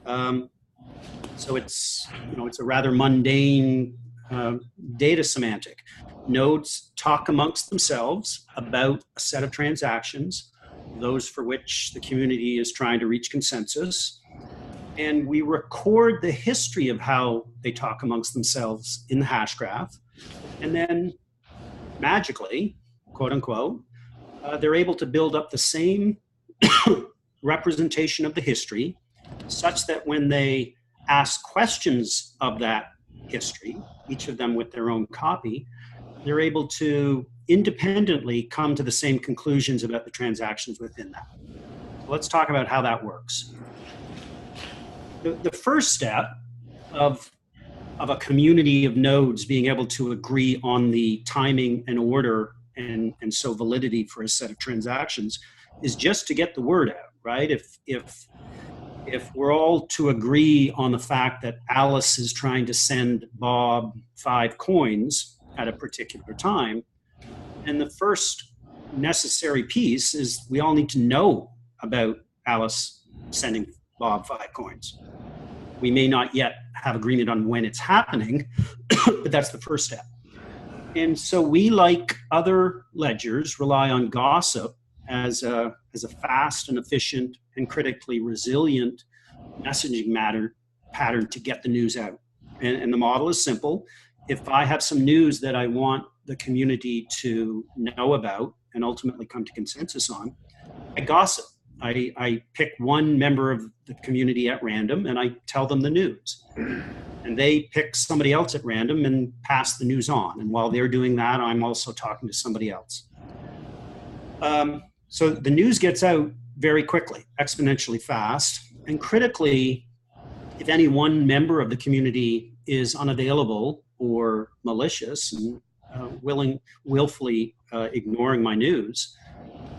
So it's, it's a rather mundane data semantic. Nodes talk amongst themselves about a set of transactions, those for which the community is trying to reach consensus. And we record the history of how they talk amongst themselves in the hash graph. And then magically, quote unquote, they're able to build up the same representation of the history, such that when they ask questions of that history, each of them with their own copy, they're able to independently come to the same conclusions about the transactions within that. So let's talk about how that works. The first step of a community of nodes being able to agree on the timing and order and so validity for a set of transactions is just to get the word out, right? If we're all to agree on the fact that Alice is trying to send Bob 5 coins at a particular time, and the first necessary piece is we all need to know about Alice sending Bob 5 coins. We may not yet have agreement on when it's happening, but that's the first step. And so we, like other ledgers, rely on gossip as a fast and efficient and critically resilient messaging pattern to get the news out. And the model is simple. If I have some news that I want the community to know about and ultimately come to consensus on, I gossip. I pick one member of the community at random and I tell them the news. And they pick somebody else at random and pass the news on. And while they're doing that, I'm also talking to somebody else. So the news gets out very quickly, exponentially fast. And critically, if any one member of the community is unavailable or malicious and willfully ignoring my news,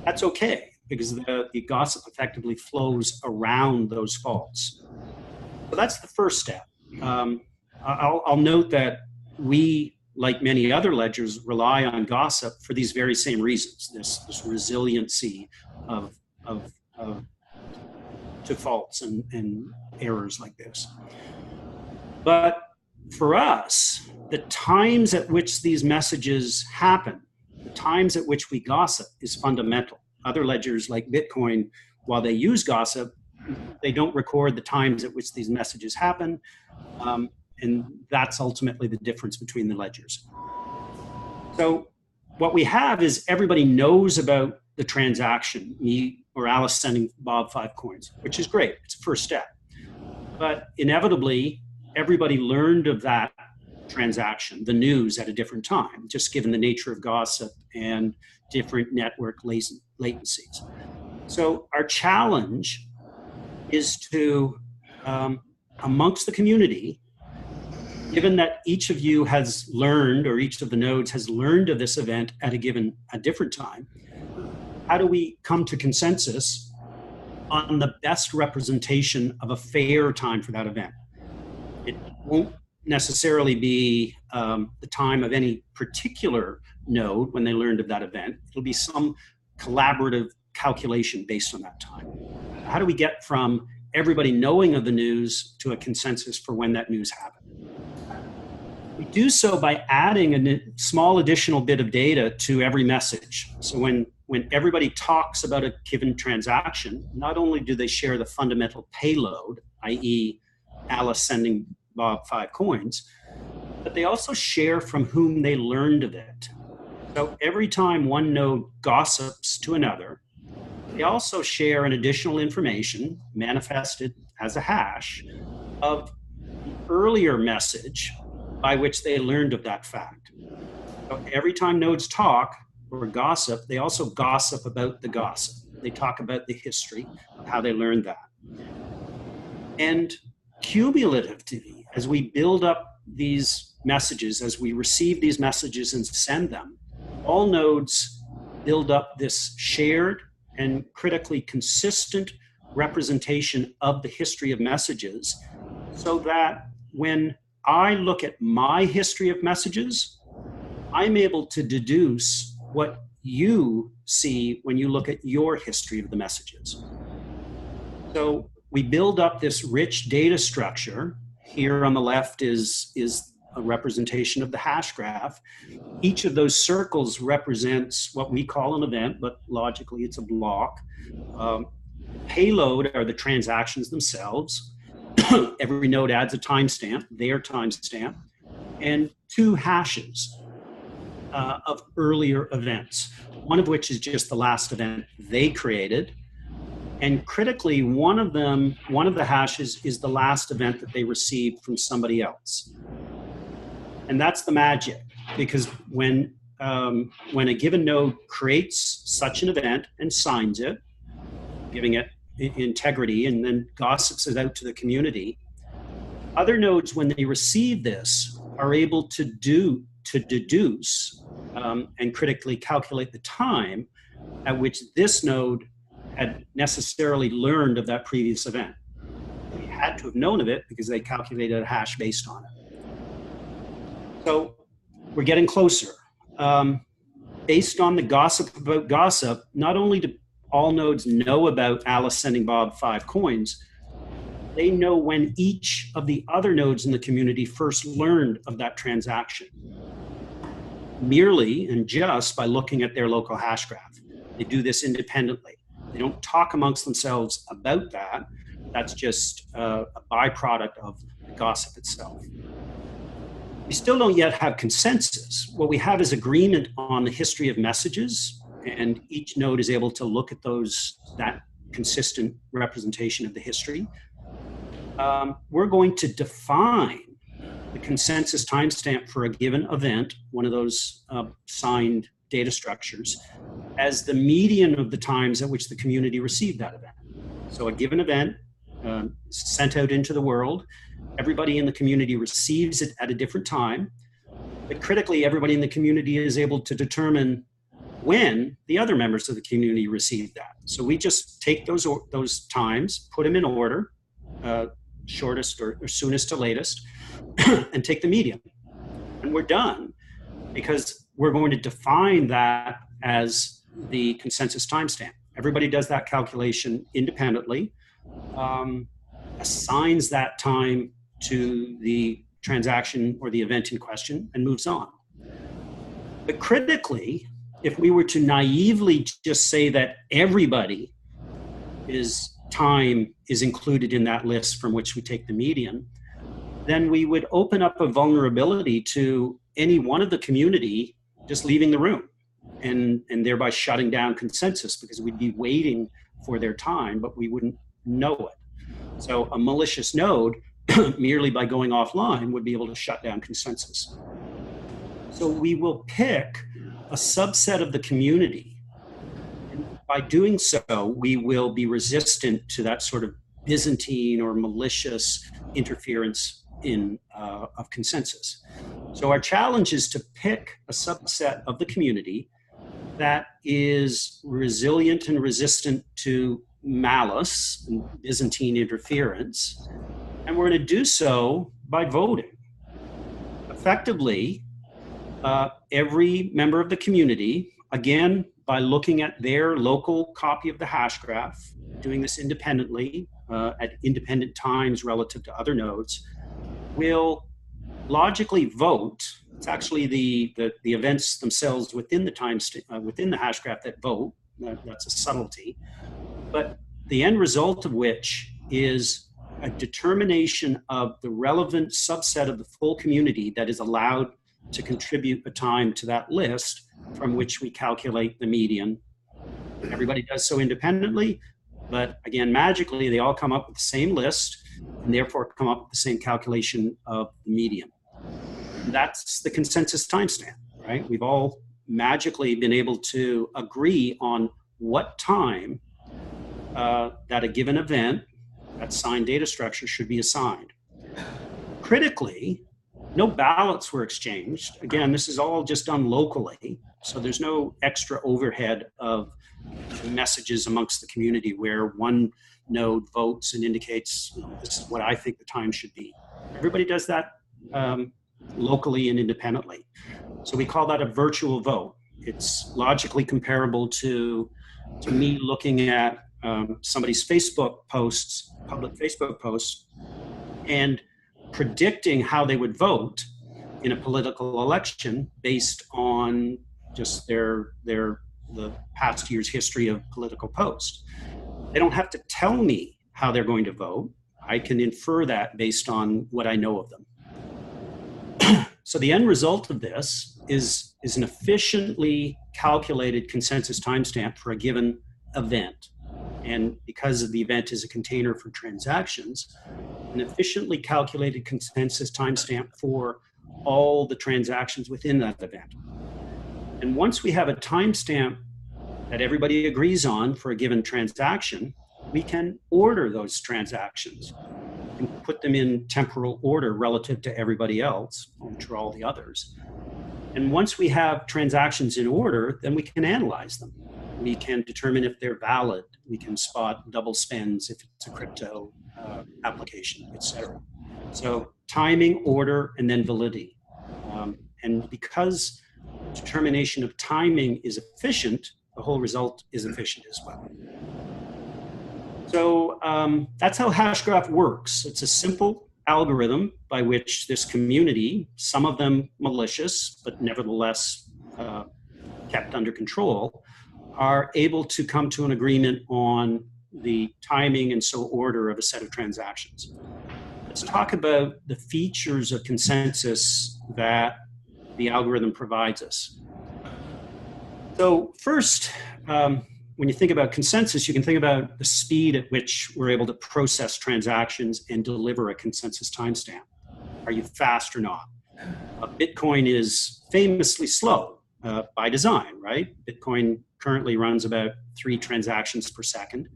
that's okay, because the gossip effectively flows around those faults. So that's the first step. I'll note that we, like many other ledgers, rely on gossip for these very same reasons, this resiliency to faults and errors like this. But for us, the times at which these messages happen, the times at which we gossip, is fundamental. Other ledgers like Bitcoin, while they use gossip, they don't record the times at which these messages happen. And that's ultimately the difference between the ledgers. So what we have is everybody knows about the transaction, me or Alice sending Bob 5 coins, which is great. It's a first step. But inevitably, everybody learned of that transaction, the news, at a different time, just given the nature of gossip and different network latencies. So our challenge is to, amongst the community, given that each of you has learned, or each of the nodes has learned of this event at a different time, how do we come to consensus on the best representation of a fair time for that event? It won't necessarily be the time of any particular node when they learned of that event. It'll be some collaborative calculation based on that time. How do we get from everybody knowing of the news to a consensus for when that news happened? We do so by adding a small additional bit of data to every message. So when everybody talks about a given transaction, not only do they share the fundamental payload, i.e. Alice sending Bob 5 coins, but they also share from whom they learned of it. So every time one node gossips to another, they also share an additional information manifested as a hash of the earlier message by which they learned of that fact. So every time nodes talk or gossip, they also gossip about the gossip. They talk about the history of how they learned that. And cumulatively, as we build up these messages, as we receive these messages and send them, all nodes build up this shared and critically consistent representation of the history of messages, so that when I look at my history of messages, I'm able to deduce what you see when you look at your history of the messages. So we build up this rich data structure. Here on the left is a representation of the hash graph. Each of those circles represents what we call an event, but logically it's a block. Payload are the transactions themselves. Every node adds a timestamp, their timestamp, and 2 hashes of earlier events, one of which is just the last event they created. And critically, one of the hashes is the last event that they received from somebody else. And that's the magic, because when a given node creates such an event and signs it, giving it integrity, and then gossips it out to the community, other nodes, when they receive this, are able to deduce and critically calculate the time at which this node had necessarily learned of that previous event. They had to have known of it because they calculated a hash based on it. So we're getting closer. Based on the gossip about gossip, not only do all nodes know about Alice sending Bob 5 coins, they know when each of the other nodes in the community first learned of that transaction, merely and just by looking at their local hash graph. They do this independently. They don't talk amongst themselves about that. That's just a byproduct of the gossip itself. We still don't yet have consensus. What we have is agreement on the history of messages, and each node is able to look at that consistent representation of the history. We're going to define the consensus timestamp for a given event, one of those signed data structures, as the median of the times at which the community received that event. So a given event sent out into the world, everybody in the community receives it at a different time, but critically everybody in the community is able to determine when the other members of the community received that. So we just take those times, put them in order, shortest or soonest to latest, and take the median. And we're done, because we're going to define that as the consensus timestamp. Everybody does that calculation independently, assigns that time to the transaction or the event in question, and moves on. But critically, if we were to naively just say that everybody time is included in that list from which we take the median, then we would open up a vulnerability to any one of the community just leaving the room and thereby shutting down consensus, because we'd be waiting for their time, but we wouldn't know it. So a malicious node, merely by going offline, would be able to shut down consensus. So we will pick a subset of the community. And by doing so, we will be resistant to that sort of Byzantine or malicious interference of consensus. So our challenge is to pick a subset of the community that is resilient and resistant to malice and Byzantine interference, and we're going to do so by voting. Effectively, every member of the community, again, by looking at their local copy of the hash graph, doing this independently at independent times relative to other nodes, will logically vote. It's actually the events themselves within the within the hash graph that vote. That's a subtlety. But the end result of which is a determination of the relevant subset of the full community that is allowed to contribute a time to that list, from which we calculate the median. Everybody does so independently, but again, magically, they all come up with the same list and therefore come up with the same calculation of the median. That's the consensus timestamp, right? We've all magically been able to agree on what time that a given event, that signed data structure, should be assigned. Critically, no ballots were exchanged. Again, this is all just done locally, so there's no extra overhead of messages amongst the community where one node votes and indicates, this is what I think the time should be. Everybody does that locally and independently. So we call that a virtual vote. It's logically comparable to me looking at somebody's Facebook posts, public Facebook posts, and predicting how they would vote in a political election based on just the past year's history of political posts. They don't have to tell me how they're going to vote. I can infer that based on what I know of them. So the end result of this is an efficiently calculated consensus timestamp for a given event. And because the event is a container for transactions, an efficiently calculated consensus timestamp for all the transactions within that event. And once we have a timestamp that everybody agrees on for a given transaction, we can order those transactions and put them in temporal order relative to everybody else, which are all the others. And once we have transactions in order, then we can analyze them. We can determine if they're valid. We can spot double spends if it's a crypto application, etc. So timing, order, and then validity. And because determination of timing is efficient, the whole result is efficient as well. So that's how Hashgraph works. It's a simple algorithm by which this community, some of them malicious, but nevertheless kept under control, are able to come to an agreement on the timing and so order of a set of transactions. Let's talk about the features of consensus that the algorithm provides us. So first, when you think about consensus, you can think about the speed at which we're able to process transactions and deliver a consensus timestamp. Are you fast or not? Bitcoin is famously slow by design, right? Bitcoin currently runs about 3 transactions per second.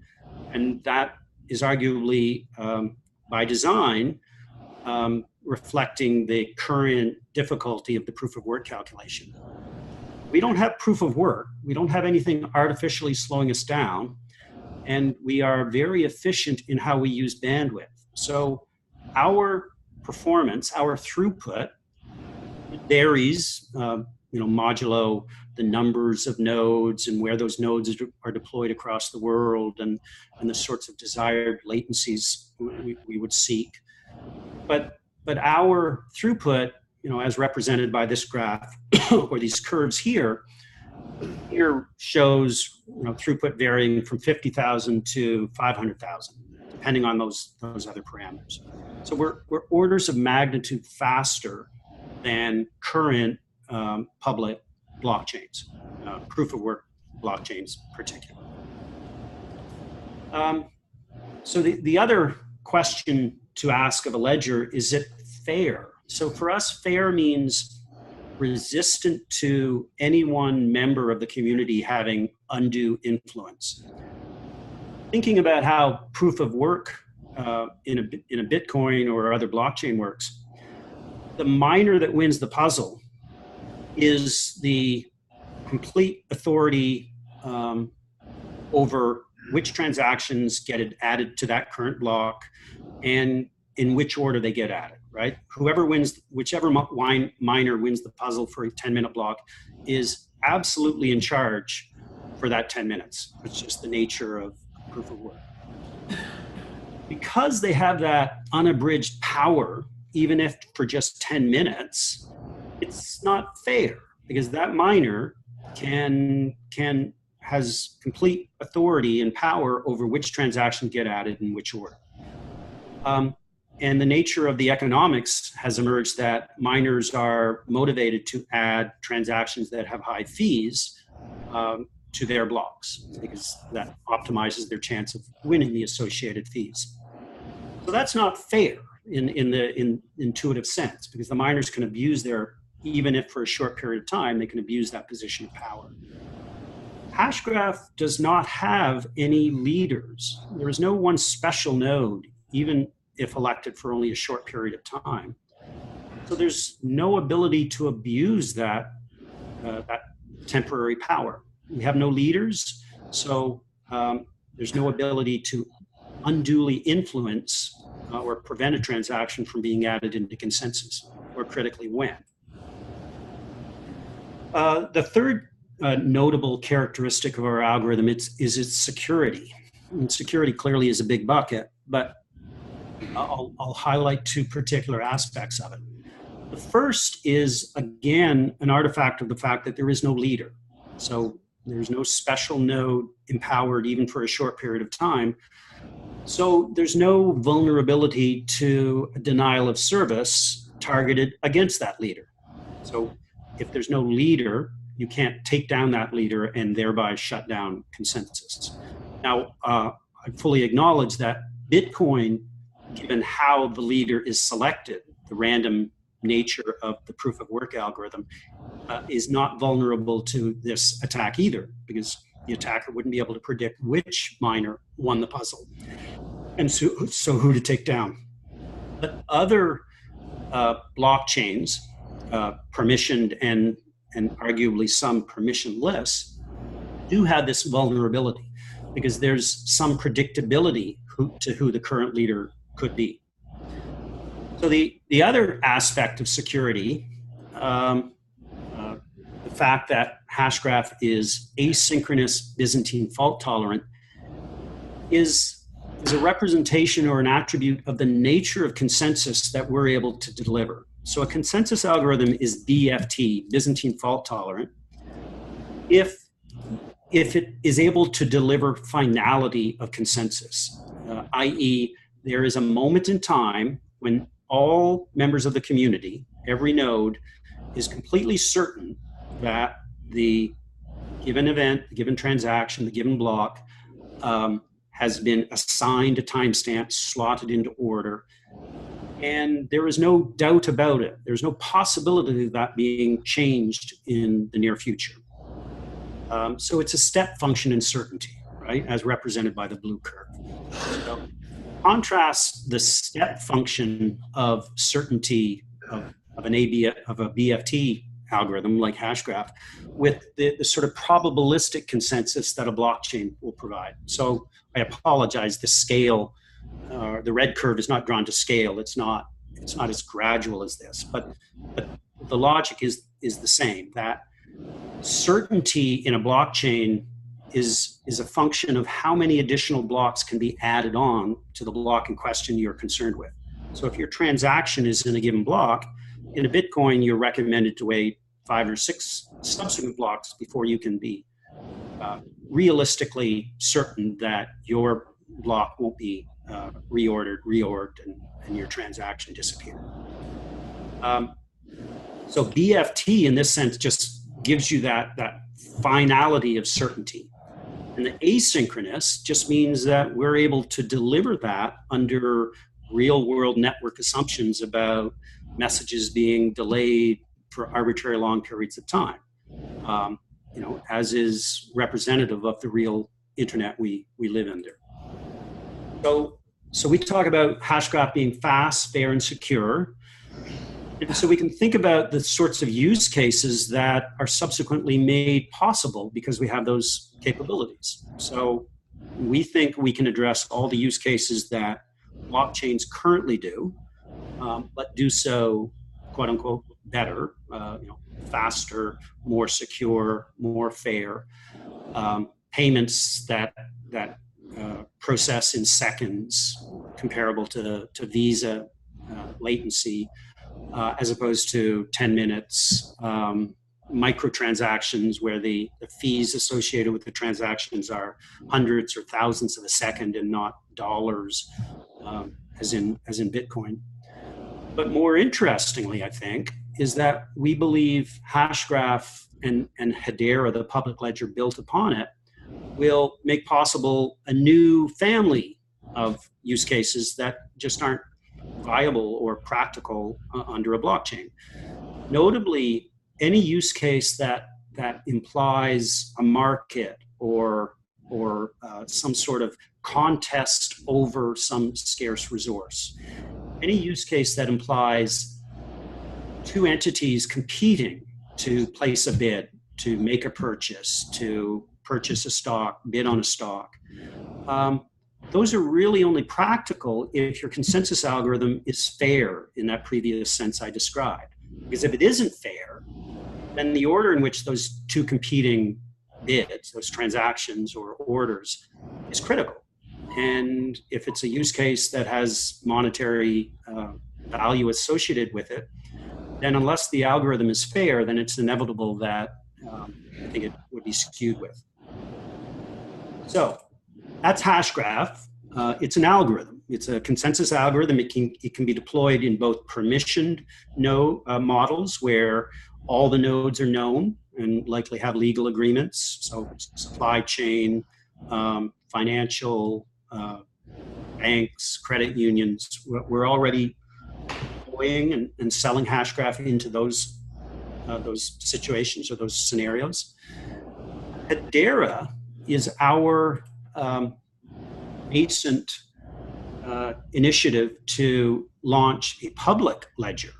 And that is arguably by design reflecting the current difficulty of the proof of work calculation. We don't have proof of work. We don't have anything artificially slowing us down. And we are very efficient in how we use bandwidth. So our performance, our throughput varies, modulo the numbers of nodes and where those nodes are deployed across the world and the sorts of desired latencies we would seek. But our throughput, as represented by this graph or these curves here shows throughput varying from 50,000 to 500,000, depending on those other parameters. So we're orders of magnitude faster than current public blockchains, proof of work blockchains particularly. So the other question to ask of a ledger, is it fair? So for us, fair means resistant to any one member of the community having undue influence. Thinking about how proof of work in a Bitcoin or other blockchain works, the miner that wins the puzzle is the complete authority over which transactions get added to that current block and in which order they get added, right? Whichever miner wins the puzzle for a 10-minute block is absolutely in charge for that 10 minutes. It's just the nature of proof of work. Because they have that unabridged power, even if for just 10 minutes, it's not fair because that miner has complete authority and power over which transactions get added in which order. And the nature of the economics has emerged that miners are motivated to add transactions that have high fees to their blocks because that optimizes their chance of winning the associated fees. So that's not fair in the intuitive sense because the miners can abuse even if for a short period of time, they can abuse that position of power. Hashgraph does not have any leaders. There is no one special node, even if elected for only a short period of time. So there's no ability to abuse that temporary power. We have no leaders, so there's no ability to unduly influence or prevent a transaction from being added into consensus or critically when. The third notable characteristic of our algorithm is its security. and security clearly is a big bucket, but I'll highlight two particular aspects of it. The first is, again, an artifact of the fact that there is no leader. So there's no special node empowered even for a short period of time. So there's no vulnerability to a denial of service targeted against that leader. So if there's no leader, you can't take down that leader and thereby shut down consensus. Now, I fully acknowledge that Bitcoin, given how the leader is selected, the random nature of the proof of work algorithm, is not vulnerable to this attack either, because the attacker wouldn't be able to predict which miner won the puzzle and so who to take down. But other blockchains, permissioned and arguably some permissionless, do have this vulnerability because there's some predictability to who the current leader could be. So the other aspect of security, the fact that Hashgraph is asynchronous Byzantine fault tolerant, is a representation or an attribute of the nature of consensus that we're able to deliver. So a consensus algorithm is BFT, Byzantine fault tolerant, if it is able to deliver finality of consensus, i.e. there is a moment in time when all members of the community, every node, is completely certain that the given event, the given transaction, the given block has been assigned a timestamp, slotted into order, and there is no doubt about it. There's no possibility of that being changed in the near future. So it's a step function in certainty, right, as represented by the blue curve. So contrast the step function of certainty of a BFT algorithm like Hashgraph with the sort of probabilistic consensus that a blockchain will provide. So I apologize, the scale, the red curve is not drawn to scale. It's not as gradual as this, but the logic is the same, that certainty in a blockchain is a function of how many additional blocks can be added on to the block in question you're concerned with. So if your transaction is in a given block, in a Bitcoin, you're recommended to wait 5 or 6 subsequent blocks before you can be realistically certain that your block won't be reorged, and your transaction disappear. So BFT in this sense just gives you that finality of certainty. And the asynchronous just means that we're able to deliver that under real world network assumptions about messages being delayed for arbitrary long periods of time, as is representative of the real internet we live under. So we talk about Hashgraph being fast, fair, and secure. And so we can think about the sorts of use cases that are subsequently made possible because we have those capabilities. So we think we can address all the use cases that blockchains currently do, but do so, quote unquote, better, faster, more secure, more fair, payments that process in seconds, comparable to Visa latency, as opposed to 10 minutes, microtransactions where the fees associated with the transactions are hundreds or thousands of a second and not dollars, as in Bitcoin. But more interestingly, I think, is that we believe Hashgraph and Hedera, the public ledger built upon it, will make possible a new family of use cases that just aren't viable or practical under a blockchain. Notably, any use case that implies a market or some sort of contest over some scarce resource. Any use case that implies two entities competing to place a bid, to make a purchase, to purchase a stock, bid on a stock. Those are really only practical if your consensus algorithm is fair in that previous sense I described. Because if it isn't fair, then the order in which those two competing bids, those transactions or orders, is critical. And if it's a use case that has monetary value associated with it, then unless the algorithm is fair, then it's inevitable that I think it would be skewed with. So that's Hashgraph. It's an algorithm. It's a consensus algorithm. It can be deployed in both permissioned models where all the nodes are known and likely have legal agreements. So supply chain, financial, banks, credit unions. We're already deploying and selling Hashgraph into those situations or those scenarios. Hedera is our nascent initiative to launch a public ledger,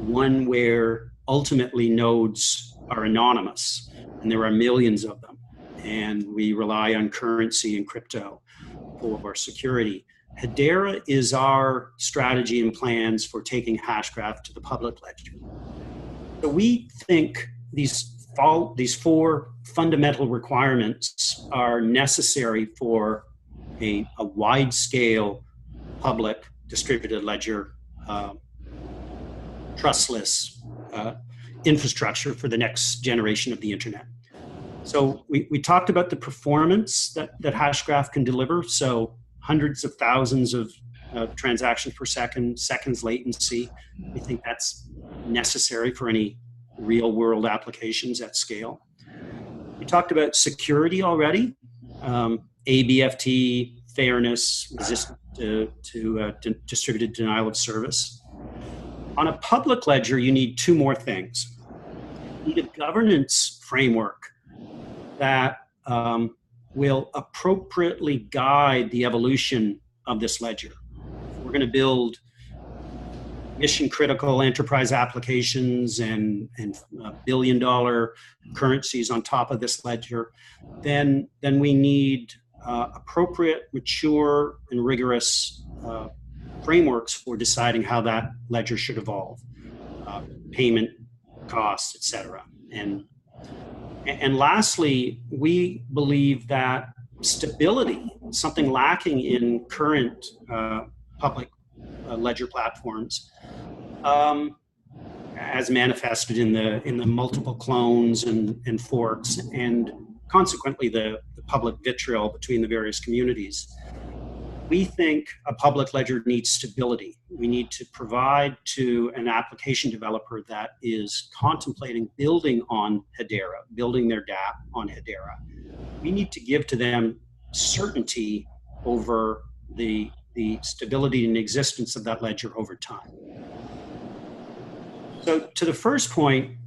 one where ultimately nodes are anonymous, and there are millions of them, and we rely on currency and crypto for security. Hedera is our strategy and plans for taking Hashgraph to the public ledger. So we think these four fundamental requirements are necessary for a wide-scale public distributed ledger trustless infrastructure for the next generation of the internet. So we talked about the performance that Hashgraph can deliver. So hundreds of thousands of transactions per second, seconds latency. We think that's necessary for any real world applications at scale. We talked about security already, ABFT, fairness, resistance to distributed denial of service. On a public ledger, you need two more things. You need a governance framework that will appropriately guide the evolution of this ledger. If we're going to build mission critical enterprise applications and billion-dollar currencies on top of this ledger, then we need appropriate, mature, and rigorous frameworks for deciding how that ledger should evolve, payment costs, etc. And lastly, we believe that stability, something lacking in current public ledger platforms, as manifested in the multiple clones and forks, and consequently the public vitriol between the various communities. We think a public ledger needs stability. We need to provide to an application developer that is contemplating building on Hedera, building their dApp on Hedera. We need to give to them certainty over the stability and existence of that ledger over time. So to the first point,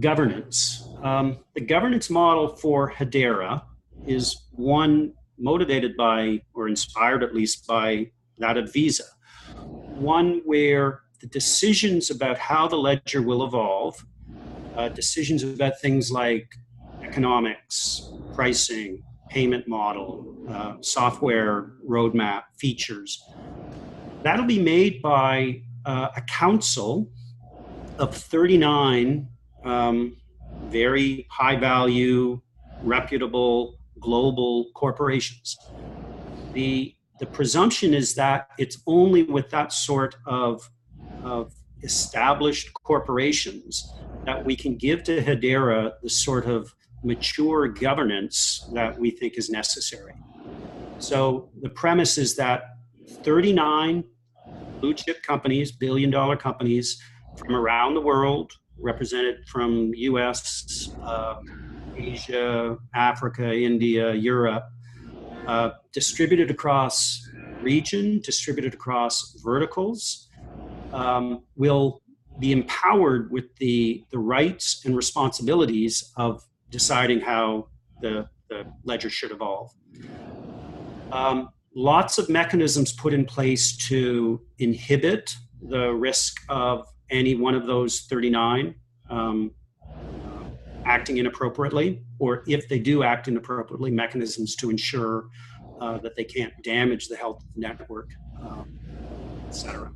governance. The governance model for Hedera is one motivated by, or inspired at least by, that of Visa. One where the decisions about how the ledger will evolve, decisions about things like economics, pricing, payment model, software roadmap, features, that'll be made by a council of 39 very high value, reputable, global corporations. The presumption is that it's only with that sort of established corporations that we can give to Hedera the sort of mature governance that we think is necessary. So the premise is that 39 blue chip companies, billion-dollar companies from around the world, represented from US, Asia, Africa, India, Europe, distributed across region, distributed across verticals, will be empowered with the rights and responsibilities of deciding how the ledger should evolve. Lots of mechanisms put in place to inhibit the risk of any one of those 39 acting inappropriately, or if they do act inappropriately, mechanisms to ensure that they can't damage the health of the network, etc.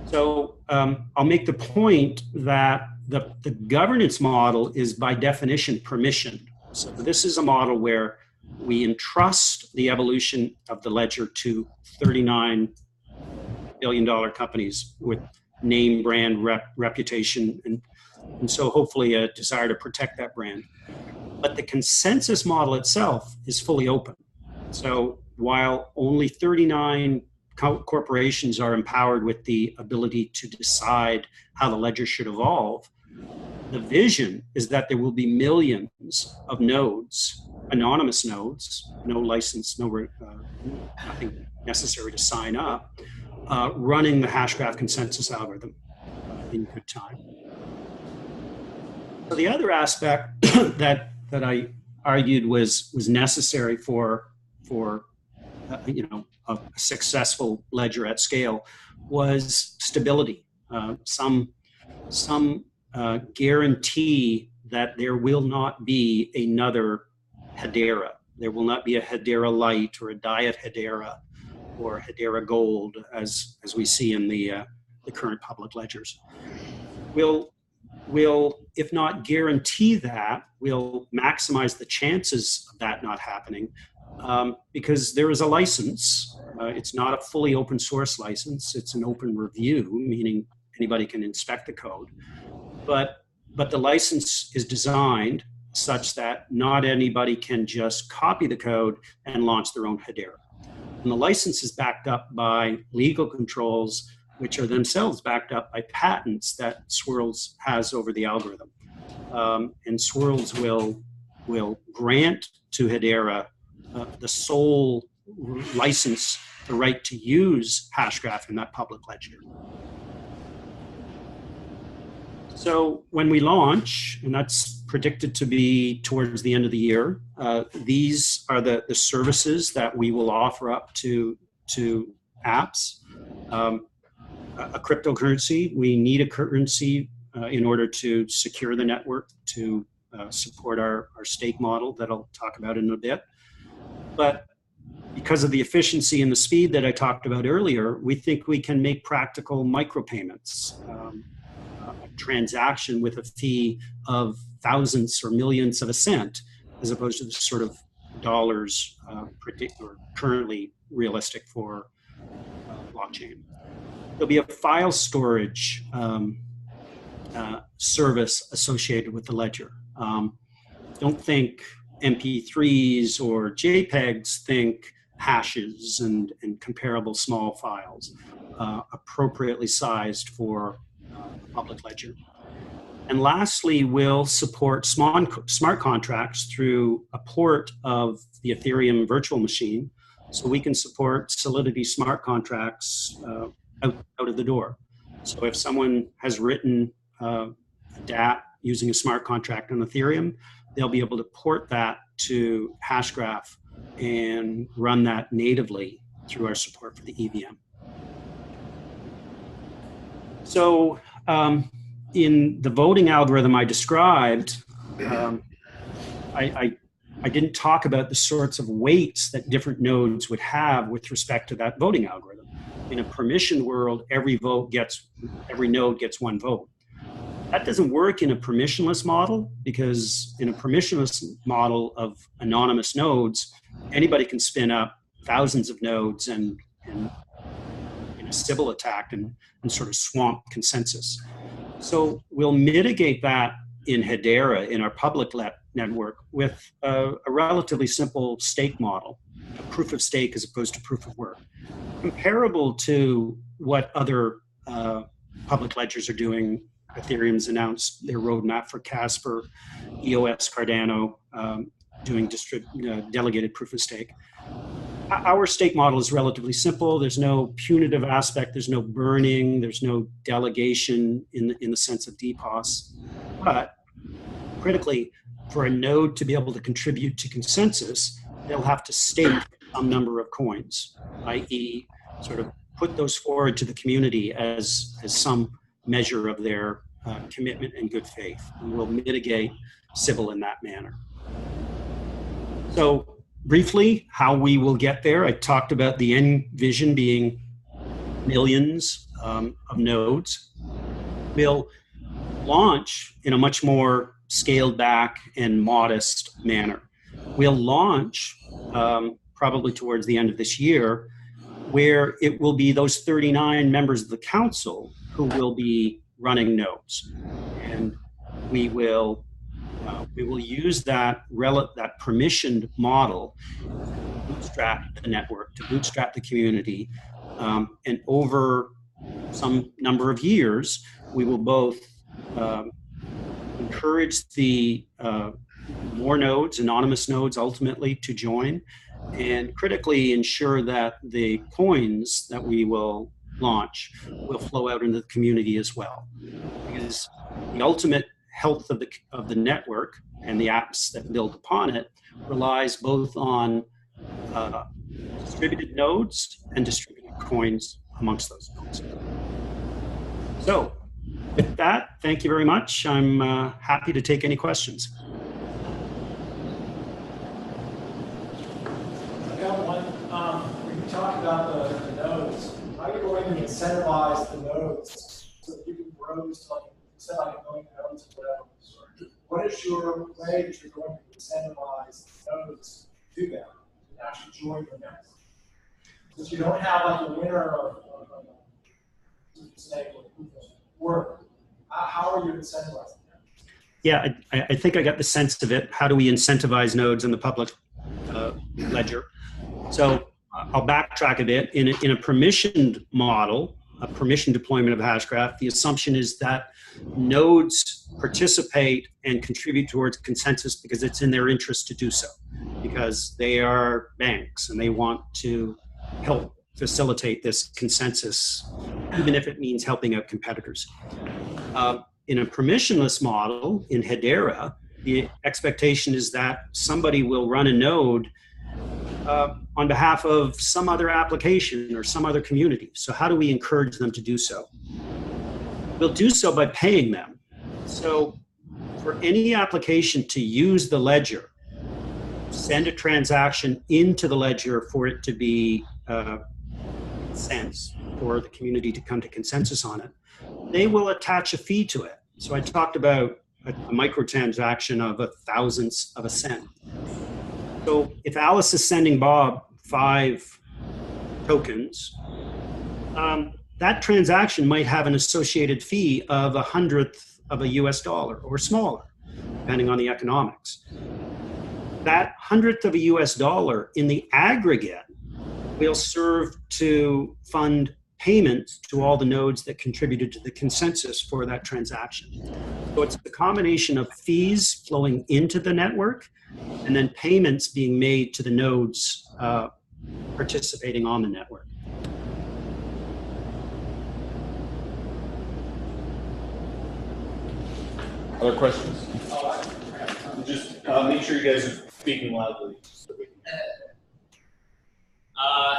So I'll make the point that the governance model is by definition permissioned. So this is a model where we entrust the evolution of the ledger to $39 billion companies with name, brand, reputation, and so hopefully a desire to protect that brand. But the consensus model itself is fully open. So while only 39 corporations are empowered with the ability to decide how the ledger should evolve, the vision is that there will be millions of nodes, anonymous nodes, no license, nothing necessary to sign up, running the Hashgraph consensus algorithm in good time. So the other aspect that I argued was necessary for a successful ledger at scale was stability. Some guarantee that there will not be another Hedera. There will not be a Hedera Lite or a Diet Hedera or Hedera Gold as we see in the current public ledgers. We'll, if not guarantee that, we'll maximize the chances of that not happening because there is a license. It's not a fully open source license. It's an open review, meaning anybody can inspect the code. But the license is designed such that not anybody can just copy the code and launch their own Hedera. And the license is backed up by legal controls, which are themselves backed up by patents that Swirls has over the algorithm. And Swirls will grant to Hedera the sole license, the right to use Hashgraph in that public ledger. So when we launch, and that's predicted to be towards the end of the year, these are the services that we will offer up to apps. A cryptocurrency, we need a currency in order to secure the network, to support our stake model that I'll talk about in a bit. But because of the efficiency and the speed that I talked about earlier, we think we can make practical micropayments. A transaction with a fee of thousands or millions of a cent, as opposed to the sort of dollars currently realistic for blockchain. There'll be a file storage service associated with the ledger. Don't think MP3s or JPEGs, think hashes and comparable small files, appropriately sized for public ledger. And lastly, we'll support smart contracts through a port of the Ethereum virtual machine, so we can support Solidity smart contracts out of the door. So if someone has written a dApp using a smart contract on Ethereum, they'll be able to port that to Hashgraph and run that natively through our support for the EVM. So in the voting algorithm I described, I didn't talk about the sorts of weights that different nodes would have with respect to that voting algorithm. In a permission world, every node gets one vote. That doesn't work in a permissionless model, because in a permissionless model of anonymous nodes, anybody can spin up thousands of nodes and in a Sybil attack and sort of swamp consensus. So we'll mitigate that in Hedera, in our public network, with a relatively simple stake model, a proof of stake as opposed to proof of work, comparable to what other public ledgers are doing. Ethereum's announced their roadmap for Casper, EOS Cardano doing delegated proof of stake. Our stake model is relatively simple. There's no punitive aspect. There's no burning. There's no delegation in the sense of DPoS. But critically, for a node to be able to contribute to consensus, they'll have to stake some number of coins, i.e. sort of put those forward to the community as some measure of their commitment and good faith. And we'll mitigate Sybil in that manner. So briefly, how we will get there. I talked about the end vision being millions of nodes. We'll launch in a much more scaled back and modest manner. we'll launch probably towards the end of this year, where it will be those 39 members of the council who will be running nodes. And we will use that permissioned model to bootstrap the network, to bootstrap the community, and over some number of years, we will both encourage the more nodes, anonymous nodes ultimately, to join, and critically ensure that the coins that we will launch will flow out into the community as well. Because the ultimate health of the network and the apps that build upon it relies both on distributed nodes and distributed coins amongst those nodes. So with that, thank you very much. I'm happy to take any questions. I got one. When you talk about the nodes, how are you going to incentivize the nodes so that you can grow to like, instead of like a million nodes or whatever? What is your way that you're going to incentivize nodes to do that, to actually join your network? Because you don't have like a winner of work. How are you incentivizing that? Yeah, I think I got the sense of it. How do we incentivize nodes in the public ledger? So I'll backtrack a bit. In a permissioned model, a permission deployment of Hashgraph, the assumption is that nodes participate and contribute towards consensus because it's in their interest to do so, because they are banks and they want to help facilitate this consensus, even if it means helping out competitors. In a permissionless model, in Hedera, the expectation is that somebody will run a node on behalf of some other application or some other community. So how do we encourage them to do so? We'll do so by paying them. So for any application to use the ledger, send a transaction into the ledger for it to be sense, for the community to come to consensus on it, they will attach a fee to it. So I talked about a microtransaction of a thousandth of a cent. So if Alice is sending Bob 5 tokens, that transaction might have an associated fee of 100th of a US dollar or smaller, depending on the economics. That 100th of a US dollar in the aggregate will serve to fund payments to all the nodes that contributed to the consensus for that transaction. So it's a combination of fees flowing into the network and then payments being made to the nodes participating on the network. Other questions? Just make sure you guys are speaking loudly.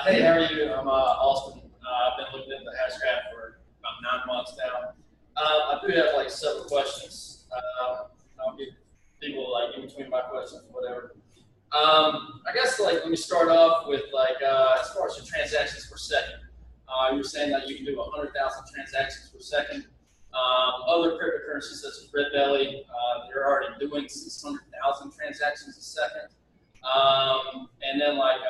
Hey, how are you? I'm Austin. I've been looking at the Hashgraph for about 9 months now. I do have like several questions. I'll give people like in between my questions, whatever. I guess like let me start off with like as far as your transactions per second. You were saying that you can do 100,000 transactions per second. Other cryptocurrencies such as Red Belly, they're already doing 600,000 transactions a second. And then like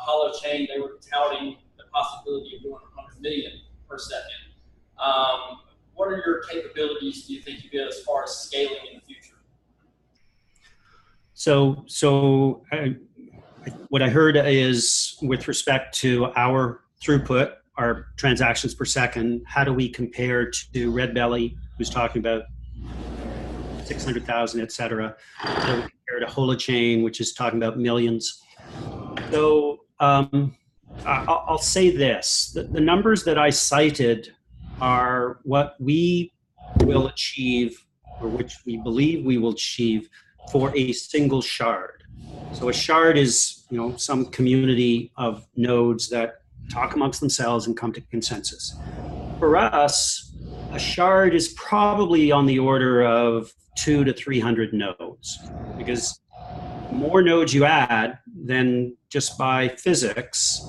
Holochain, they were touting the possibility of doing 100 million per second. What are your capabilities do you think you get as far as scaling in the future? So what I heard is with respect to our throughput, our transactions per second, how do we compare to Red Belly, who's talking about 600,000, et cetera? How do we compare to Holochain, which is talking about millions? So I'll say this, the numbers that I cited are what we will achieve, or which we believe we will achieve for a single shard. So a shard is, some community of nodes that talk amongst themselves and come to consensus. For us, a shard is probably on the order of 200 to 300 nodes, because the more nodes you add, then just by physics,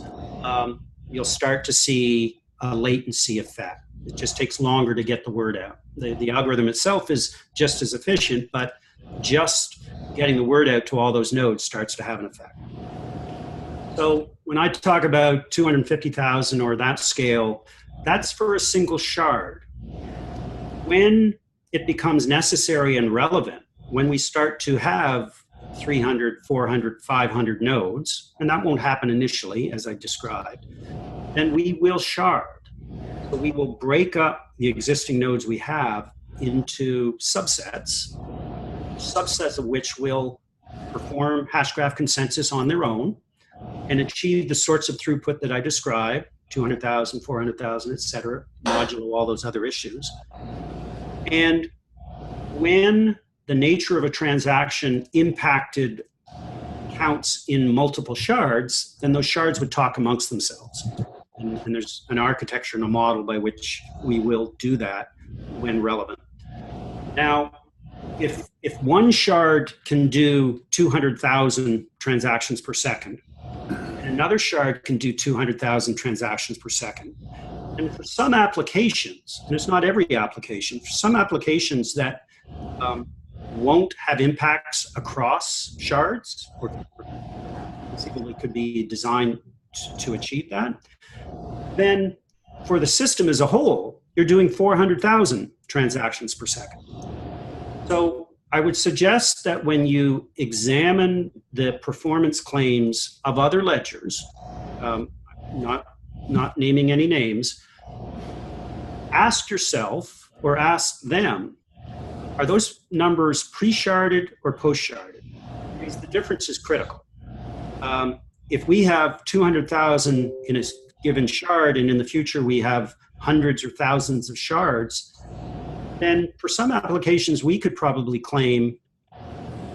you'll start to see a latency effect. It just takes longer to get the word out. The algorithm itself is just as efficient, but just getting the word out to all those nodes starts to have an effect. So when I talk about 250,000 or that scale, that's for a single shard. When it becomes necessary and relevant, when we start to have 300, 400, 500 nodes, and that won't happen initially, as I described, then we will shard. So we will break up the existing nodes we have into subsets of which will perform hashgraph consensus on their own and achieve the sorts of throughput that I described, 200,000, 400,000, et cetera, modulo all those other issues. And when the nature of a transaction impacted counts in multiple shards, then those shards would talk amongst themselves. And there's an architecture and a model by which we will do that when relevant. Now, if one shard can do 200,000 transactions per second, and another shard can do 200,000 transactions per second, and for some applications, and it's not every application, for some applications that won't have impacts across shards, or conceivably could be designed to achieve that, then for the system as a whole, you're doing 400,000 transactions per second. So I would suggest that when you examine the performance claims of other ledgers, not naming any names, ask yourself or ask them, are those numbers pre-sharded or post-sharded? Because the difference is critical. If we have 200,000 in a given shard and in the future we have hundreds or thousands of shards, then for some applications we could probably claim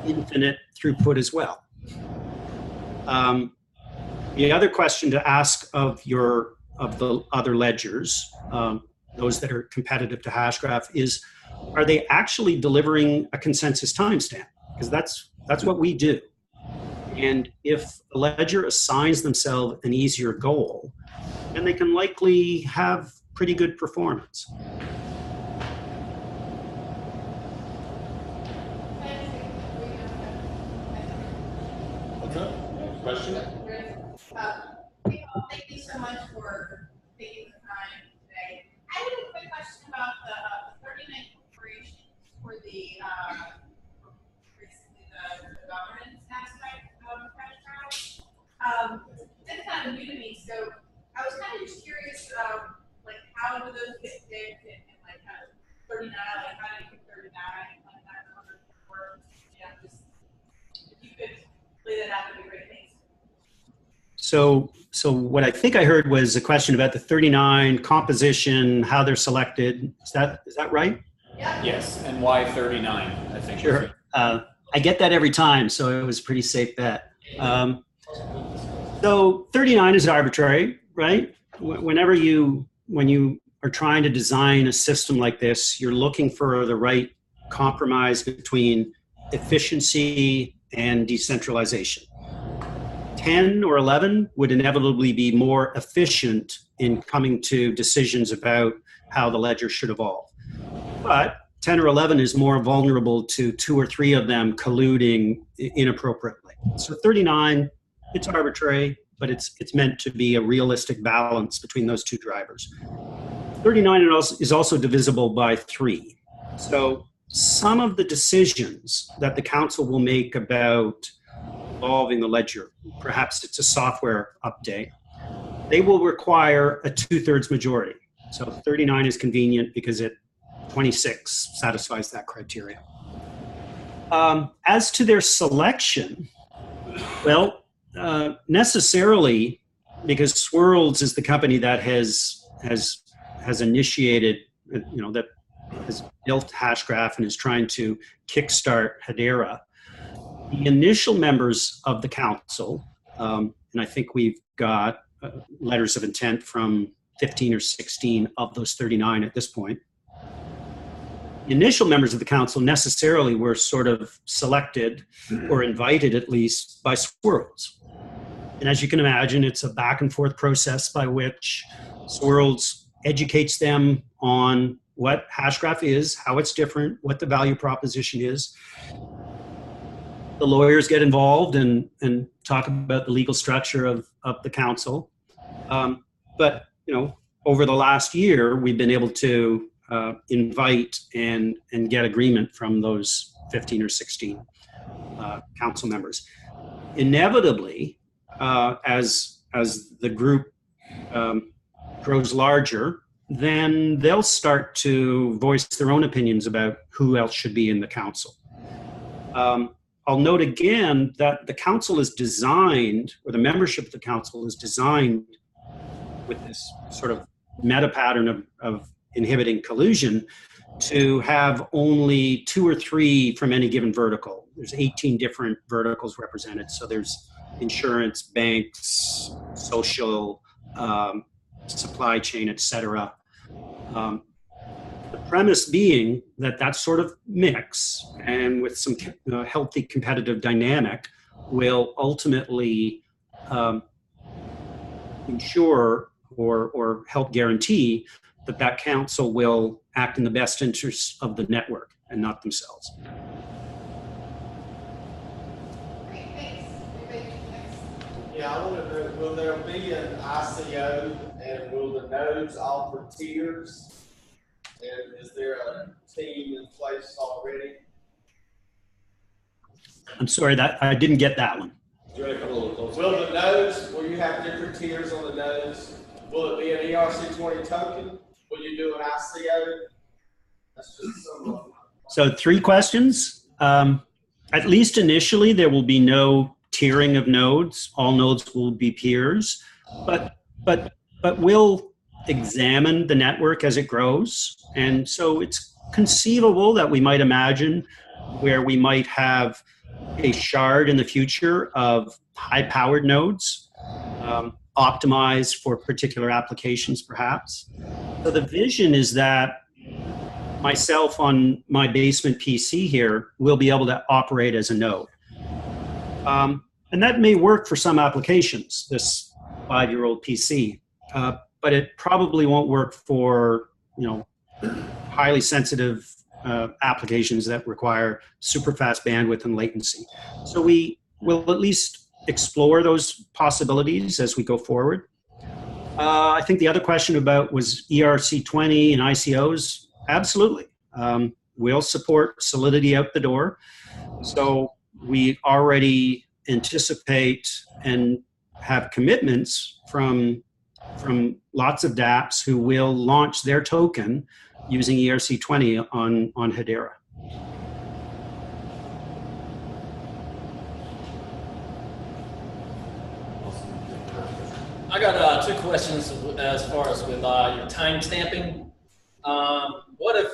infinite throughput as well. The other question to ask of the other ledgers, those that are competitive to Hashgraph, is, are they actually delivering a consensus timestamp? Because that's what we do. And if a ledger assigns themselves an easier goal, then they can likely have pretty good performance. Question? Thank you so much for taking the time today. I have a quick question about the 39 corporations for the governance aspect of Hashgraph. That's kind of new to me, so I was kind of just curious, like how do those get picked and like 39, like how do you pick 39, like that number works? Yeah, just if you could lay that out, that'd be great. Thanks. So what I think I heard was a question about the 39 composition, how they're selected. Is that right? Yeah. Yes, and why 39, I think. Sure. I get that every time, so it was a pretty safe bet. So 39 is arbitrary, right? When you are trying to design a system like this, you're looking for the right compromise between efficiency and decentralization. 10 or 11 would inevitably be more efficient in coming to decisions about how the ledger should evolve. But 10 or 11 is more vulnerable to 2 or 3 of them colluding inappropriately. So 39, it's arbitrary, but it's meant to be a realistic balance between those two drivers. 39 is also divisible by 3. So some of the decisions that the council will make about evolving the ledger, perhaps it's a software update, they will require a 2/3 majority. So 39 is convenient because 26 satisfies that criteria. As to their selection, well, necessarily, because Swirls is the company that has initiated, that has built Hashgraph and is trying to kickstart Hedera. The initial members of the council, and I think we've got letters of intent from 15 or 16 of those 39 at this point. The initial members of the council necessarily were sort of selected or invited at least by Swirls. And as you can imagine, it's a back and forth process by which Swirls educates them on what Hashgraph is, how it's different, what the value proposition is. the lawyers get involved and talk about the legal structure of the council. But, over the last year, we've been able to invite and get agreement from those 15 or 16 council members. Inevitably, as the group grows larger, then they'll start to voice their own opinions about who else should be in the council. I'll note again that the council is designed, or the membership of the council is designed with this sort of meta pattern of inhibiting collusion to have only 2 or 3 from any given vertical. There's 18 different verticals represented. So there's insurance, banks, social, supply chain, etc. The premise being that that sort of mix, and with some healthy competitive dynamic, will ultimately ensure or help guarantee that council will act in the best interests of the network and not themselves. Great, thanks. Yeah, I want to know, will there be an ICO, and will the nodes offer tiers? And is there a team in place already? I'm sorry, that I didn't get that one. Do you want to come a little closer? Will the nodes, will you have different tiers on the nodes? Will it be an ERC20 token? Will you do an ICO? That's just some. So 3 questions. At least initially, there will be no tiering of nodes. All nodes will be peers, but we'll examine the network as it grows. And so it's conceivable that we might imagine where we might have a shard in the future of high-powered nodes, optimized for particular applications, perhaps. So the vision is that myself on my basement PC here will be able to operate as a node. And that may work for some applications, this 5-year-old PC, but it probably won't work for, highly sensitive applications that require super fast bandwidth and latency. So we will at least explore those possibilities as we go forward. I think the other question about was ERC20 and ICOs. Absolutely. We'll support Solidity out the door. So we already anticipate and have commitments from lots of dApps who will launch their token using ERC20 on Hedera. I got 2 questions as far as with your time stamping. What if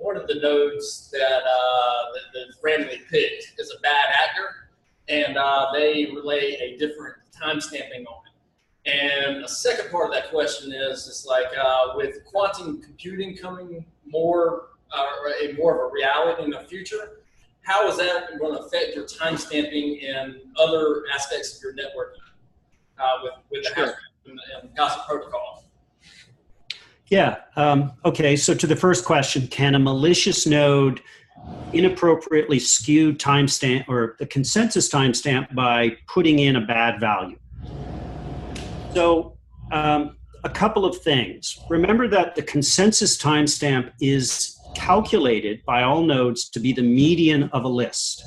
one of the nodes that's randomly picked is a bad actor and they relay a different time stamping on it? And a second part of that question is like with quantum computing coming more of a reality in the future, how is that going to affect your time stamping and other aspects of your networking with the Hashgraph and gossip protocol? Yeah. Okay. So to the first question, can a malicious node inappropriately skew timestamp or the consensus timestamp by putting in a bad value? So a couple of things. Remember that the consensus timestamp is calculated by all nodes to be the median of a list.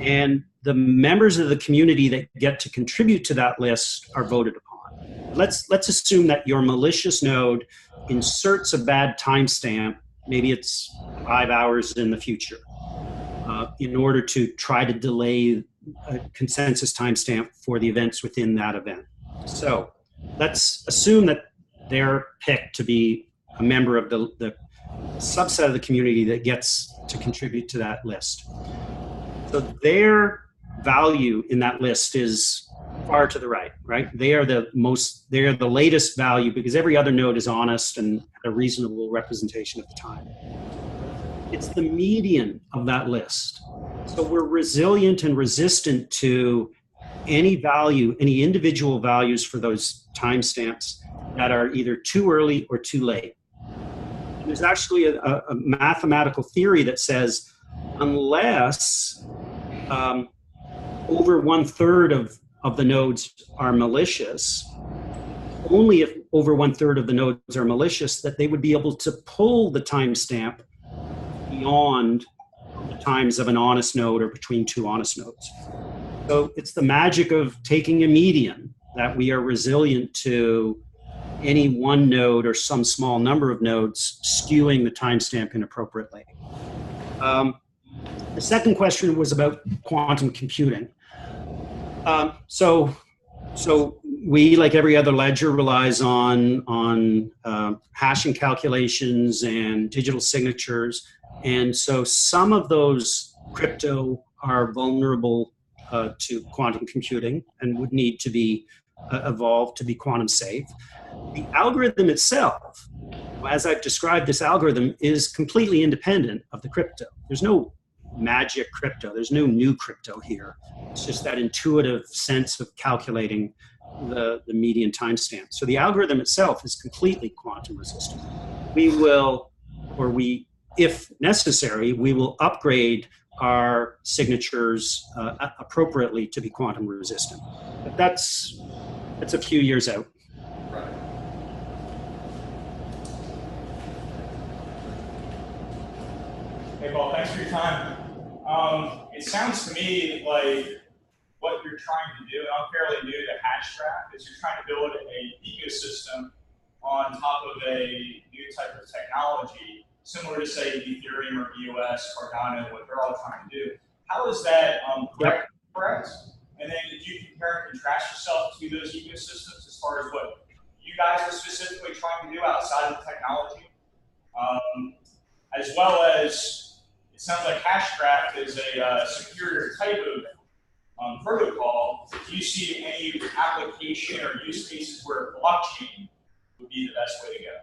And the members of the community that get to contribute to that list are voted upon. Let's assume that your malicious node inserts a bad timestamp, maybe it's 5 hours in the future, in order to try to delay a consensus timestamp for the events within that event. So let's assume that they're picked to be a member of the subset of the community that gets to contribute to that list. So their value in that list is far to the right, right? They are the latest value because every other node is honest and a reasonable representation of the time. It's the median of that list. So we're resilient and resistant to any value, any individual values for those timestamps that are either too early or too late. And there's actually a mathematical theory that says unless over 1/3 of the nodes are malicious. Only if over 1/3 of the nodes are malicious that they would be able to pull the timestamp beyond the times of an honest node or between two honest nodes. So it's the magic of taking a median that we are resilient to any one node or some small number of nodes skewing the timestamp inappropriately. The second question was about quantum computing. So we, like every other ledger, relies on hashing calculations and digital signatures. And so some of those crypto are vulnerable to quantum computing and would need to be evolved to be quantum safe. The algorithm itself, as I've described, this algorithm is completely independent of the crypto. There's no magic crypto. There's no new crypto here. It's just that intuitive sense of calculating the median timestamp. So the algorithm itself is completely quantum resistant. If necessary, we will upgrade our signatures appropriately to be quantum resistant. But that's a few years out. Right. Hey, Paul, thanks for your time. It sounds to me like what you're trying to do, and I'm fairly new to Hashgraph, is you're trying to build an ecosystem on top of a new type of technology, similar to, say, Ethereum or EOS, Cardano, what they're all trying to do. How is that correct? And then did you compare and contrast yourself to those ecosystems as far as what you guys are specifically trying to do outside of the technology? As well as, it sounds like Hashgraph is a superior type of protocol. Do you see any application or use cases where blockchain would be the best way to go?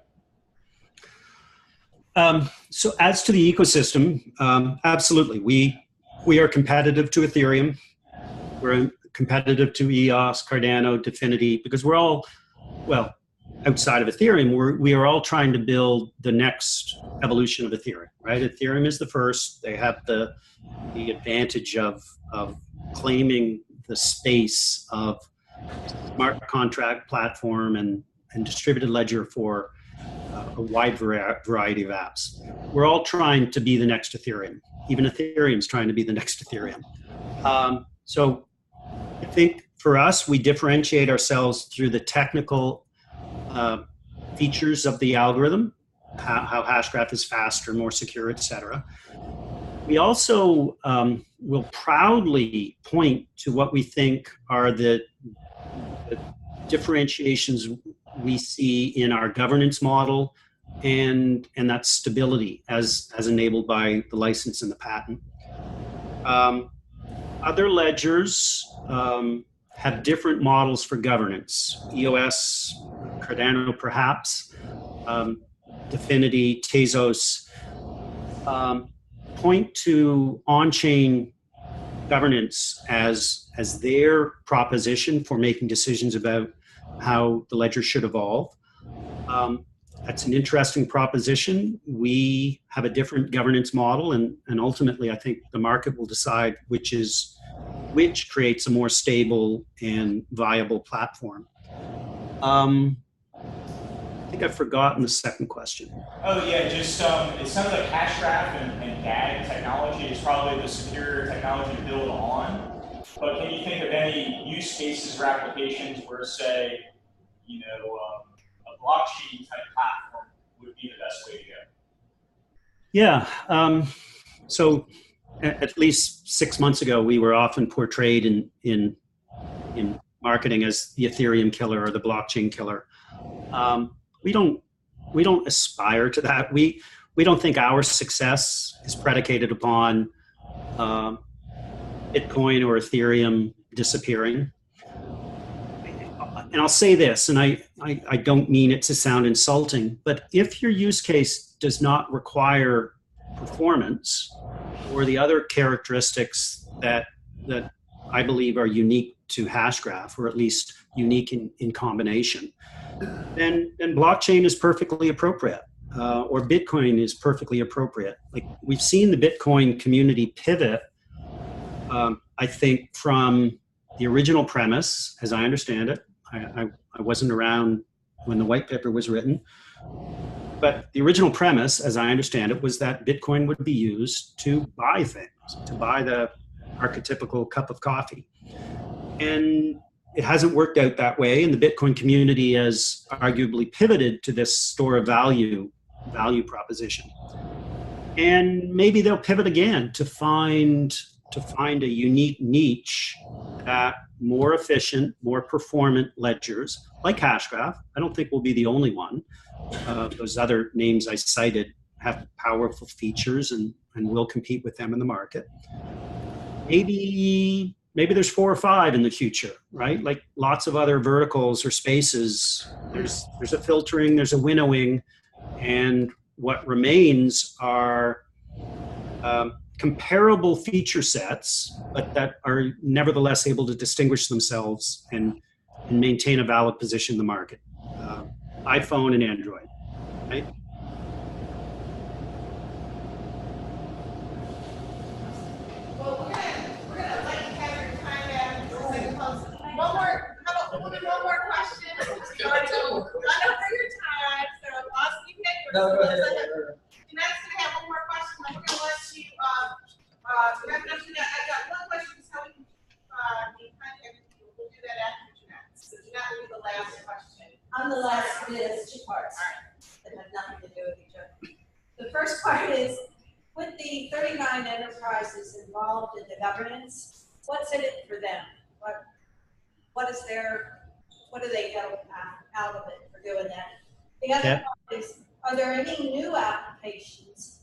So as to the ecosystem, absolutely. We are competitive to Ethereum. We're competitive to EOS, Cardano, Definity, because we're all, well, outside of Ethereum, we are all trying to build the next evolution of Ethereum, right? Ethereum is the first. They have the advantage of claiming the space of smart contract platform and distributed ledger for a wide variety of apps. We're all trying to be the next Ethereum. Even Ethereum's trying to be the next Ethereum. So I think for us, we differentiate ourselves through the technical features of the algorithm, how Hashgraph is faster, more secure, etc. We also will proudly point to what we think are the differentiations we see in our governance model and that stability as enabled by the license and the patent. Other ledgers have different models for governance. EOS, Cardano perhaps, Definity, Tezos, point to on-chain governance as their proposition for making decisions about how the ledger should evolve. That's an interesting proposition. We have a different governance model, and ultimately I think the market will decide which creates a more stable and viable platform. I think I've forgotten the second question. Oh yeah, just it sounds like Hashgraph and DAG technology is probably the superior technology to build on. But can you think of any use cases or applications where, say, a blockchain type platform would be the best way to go? Yeah. So at least 6 months ago, we were often portrayed in marketing as the Ethereum killer or the blockchain killer. We don't aspire to that. We don't think our success is predicated upon Bitcoin or Ethereum disappearing. And I'll say this, and I don't mean it to sound insulting, but if your use case does not require performance or the other characteristics that I believe are unique to Hashgraph, or at least unique in combination, then blockchain is perfectly appropriate, or Bitcoin is perfectly appropriate. Like, we've seen the Bitcoin community pivot I think from the original premise, as I understand it, I wasn't around when the white paper was written, but the original premise, as I understand it, was that Bitcoin would be used to buy things, to buy the archetypical cup of coffee. And it hasn't worked out that way, and the Bitcoin community has arguably pivoted to this store of value proposition. And maybe they'll pivot again to find a unique niche that more efficient, more performant ledgers like Hashgraph. I don't think we'll be the only one. Those other names I cited have powerful features and will compete with them in the market. Maybe there's 4 or 5 in the future, right? Like lots of other verticals or spaces, there's a filtering, there's a winnowing, and what remains are comparable feature sets, but that are nevertheless able to distinguish themselves and maintain a valid position in the market. iPhone and Android, right? Well, we're gonna let you have your time back. One more question. I know for your time, so Austin, you get yours. No, go ahead. Next, we have one more question. We're gonna let you wrap it up. I got one question. Is how we can kind of we'll do that after Jeanette. So Jeanette will be the last question. On the last bit, it's 2 parts that have nothing to do with each other. The first part is, with the 39 enterprises involved in the governance, what's in it for them? What do they get out of it for doing that? The other part is, are there any new applications,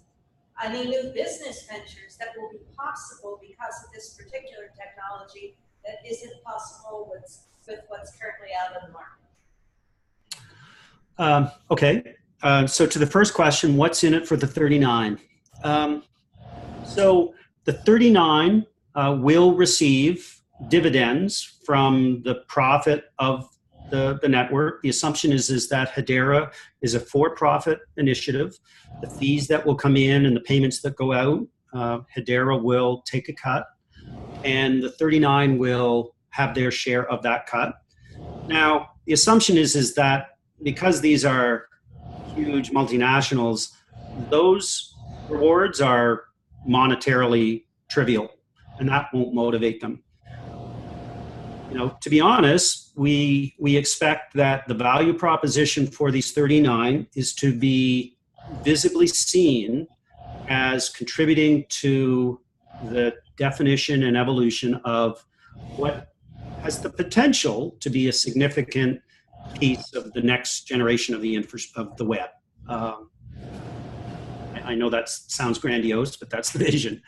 any new business ventures that will be possible because of this particular technology that isn't possible with what's currently out in the market? Okay. So to the first question, what's in it for the 39? So the 39 will receive dividends from the profit of the network. The assumption is that Hedera is a for-profit initiative. The fees that will come in and the payments that go out, Hedera will take a cut, and the 39 will have their share of that cut. Now, the assumption is that because these are huge multinationals, those rewards are monetarily trivial, and that won't motivate them. You know, to be honest, we expect that the value proposition for these 39 is to be visibly seen as contributing to the definition and evolution of what has the potential to be a significant piece of the next generation of the web. I know that sounds grandiose, but that's the vision.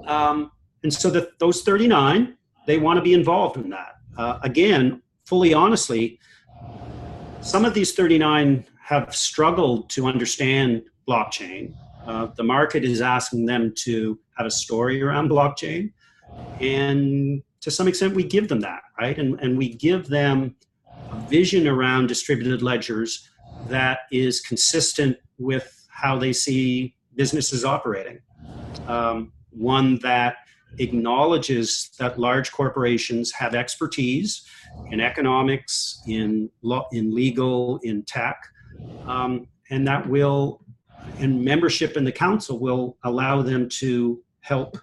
And so those 39, they want to be involved in that. Again, fully honestly, some of these 39 have struggled to understand blockchain. The market is asking them to have a story around blockchain. And to some extent, we give them that, right? And we give them a vision around distributed ledgers that is consistent with how they see businesses operating. One that acknowledges that large corporations have expertise in economics, in law, in legal, in tech, and that will, and membership in the council will allow them to help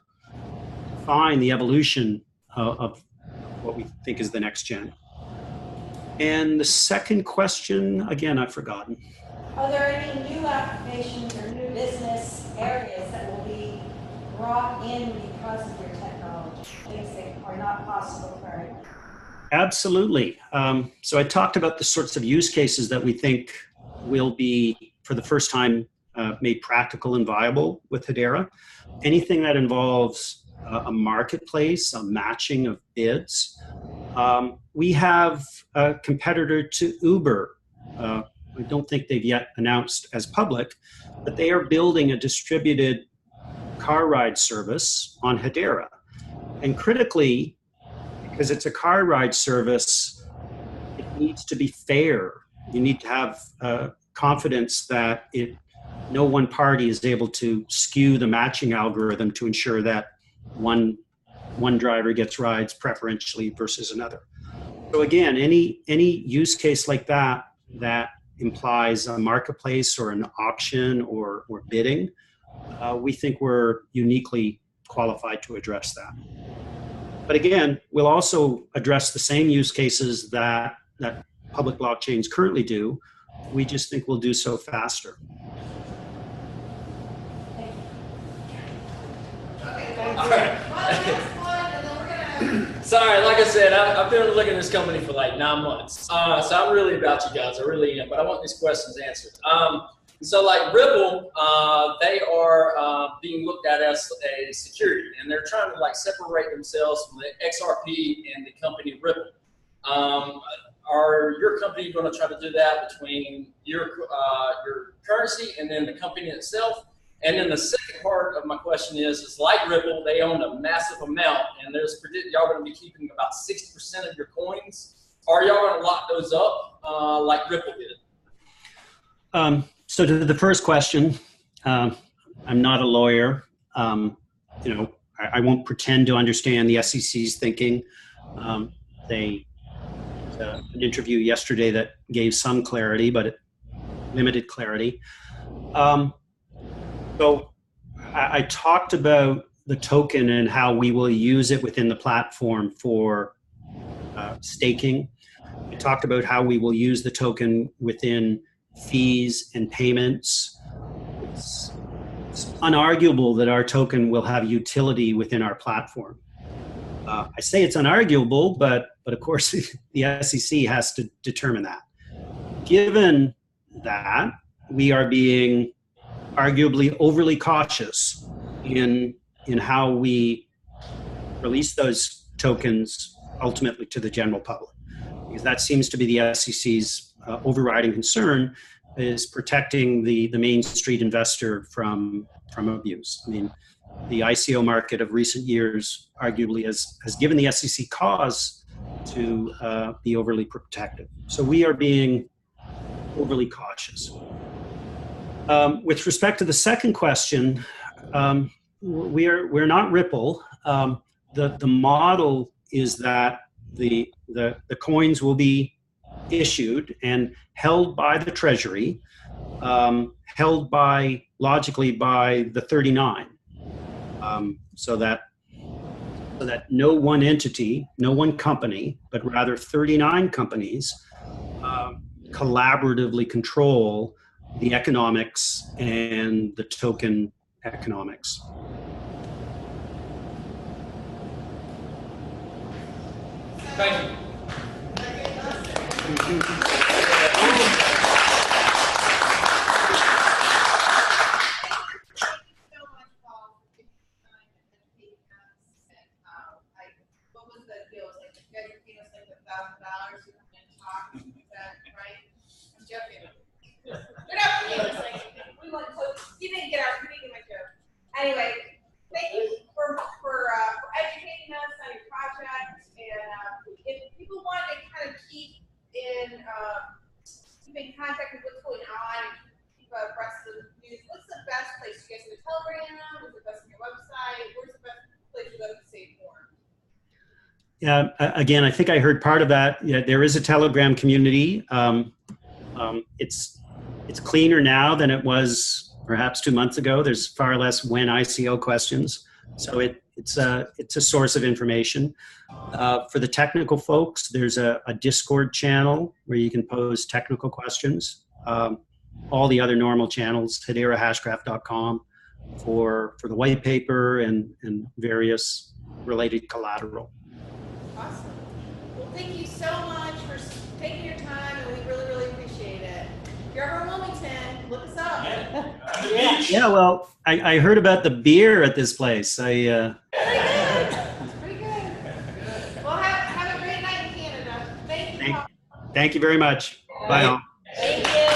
define the evolution of what we think is the next gen. And the second question, again, I've forgotten. Are there any new applications or new business areas that will be brought in because of your technology, things that are not possible currently? Absolutely. So I talked about the sorts of use cases that we think will be, for the first time, made practical and viable with Hedera. Anything that involves a marketplace, a matching of bids. We have a competitor to Uber. I don't think they've yet announced as public, but they are building a distributed car ride service on Hedera. And critically, because it's a car ride service, it needs to be fair. You need to have confidence that no one party is able to skew the matching algorithm to ensure that one one driver gets rides preferentially versus another. So again, any use case like that implies a marketplace or an auction or bidding, we think we're uniquely qualified to address that. But again, we'll also address the same use cases that public blockchains currently do. We just think we'll do so faster. Sorry, like I said, I've been looking at this company for like 9 months. So I'm really about you guys. I really am. But I want these questions answered. So like Ripple, they are being looked at as a security, and they're trying to like separate themselves from the XRP and the company Ripple. Are your company going to try to do that between your currency and then the company itself? And then the second part of my question is like Ripple, they own a massive amount, and y'all going to be keeping about 60% of your coins. Are y'all going to lock those up like Ripple did? So to the first question, I'm not a lawyer. I won't pretend to understand the SEC's thinking. They an interview yesterday that gave some clarity, but limited clarity. So I talked about the token and how we will use it within the platform for staking. I talked about how we will use the token within fees and payments. It's unarguable that our token will have utility within our platform. I say it's unarguable, but of course the SEC has to determine that. Given that, we are being arguably overly cautious in how we release those tokens ultimately to the general public, because that seems to be the SEC's overriding concern, is protecting the Main Street investor from abuse. I mean, the ICO market of recent years arguably has given the SEC cause to be overly protective. So we are being overly cautious. With respect to the second question, we're not Ripple. The model is that the coins will be issued and held by the Treasury, held logically by the 39, so that no one entity, no one company, but rather 39 companies collaboratively control the economics and the token economics. Thank you. Anyway, thank you for educating us on your project, and if people want to kind of keep in contact with what's going on and keep abreast of the news, what's the best place? You guys have a Telegram? What's the best on your website? Where's the best place for them to stay informed? Yeah, again, I think I heard part of that. Yeah, there is a Telegram community. It's cleaner now than it was perhaps 2 months ago. There's far less when ICO questions, so it's a source of information. For the technical folks, there's a Discord channel where you can pose technical questions. All the other normal channels, HederaHashgraph.com for the white paper and various related collateral. Awesome. Well, thank you so much for taking your time, and we really, really appreciate it. If you're ever in Wilmington, look us up. Yeah, well, I heard about the beer at this place. Pretty good. Pretty good. Well, have a great night in Canada. Thank you. Thank you very much. Bye all. Thank you.